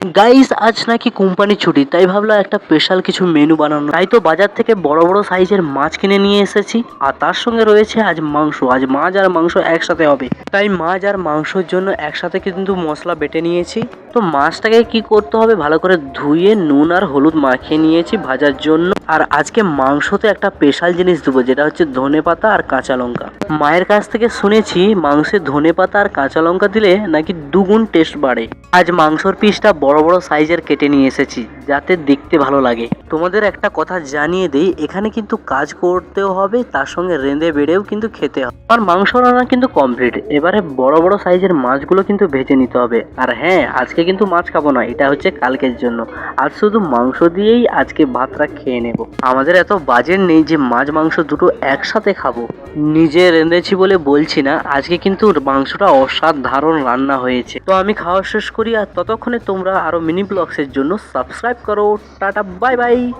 Guys আজ নাকি company ছুটি, তাই ভাবলাম একটা স্পেশাল কিছু মেনু বানানো। তাই তো বাজার থেকে বড় বড় সাইজের মাছ কিনে নিয়ে এসেছি, আর তার সঙ্গে রয়েছে আজ মাংস। আজ মাছ আর মাংস একসাথে হবে, তাই মাছ আর মাংসের জন্য একসাথে কিন্তু মশলা বেটে নিয়েছি। তো মাছটাকে কি করতে হবে, ভালো করে ধুয়ে নুন আর হলুদ মাখিয়ে নিয়েছি ভাজার জন্য। আর আজকে মাংসতে একটা স্পেশাল জিনিস দেবো, যেটা হচ্ছে ধনেপাতা আর কাঁচা লঙ্কা। মায়ের কাছ থেকে শুনেছি মাংসে ধনেপাতা আর কাঁচা লঙ্কা দিলে নাকি দুগুণ টেস্ট বাড়ে। আজ মাংসর পিসটা বড় বড় সাইজের কেটে নিয়ে এসেছি, যাতে দেখতে ভালো লাগে। তোমাদের একটা কথা জানিয়ে দেই, এখানে কিন্তু কাজ করতেও হবে, তার সঙ্গে রেঁধে বেড়েও কিন্তু খেতে হবে। আর মাংস রান্না কিন্তু কমপ্লিট। এবারে বড় বড় সাইজের মাছগুলো কিন্তু ভেজে নিতে হবে। আর হ্যাঁ, আজকে কিন্তু মাছ খাবো না, এটা হচ্ছে কালকের জন্য। আজ শুধু মাংস দিয়েই আজকে ভাতটা খেয়ে নেব। আমাদের এত বাজেট নেই যে মাছ মাংস দুটো একসাথে খাবো। নিজে রেঁধেছি বলে বলছি না, আজকে কিন্তু মাংসটা অসাধারণ রান্না হয়েছে। তো আমি খাওয়া শেষ করি, আর ততক্ষণে তোমরা আরো মিনি ব্লগসের জন্য সাবস্ক্রাইব করো। Tata, bye bye.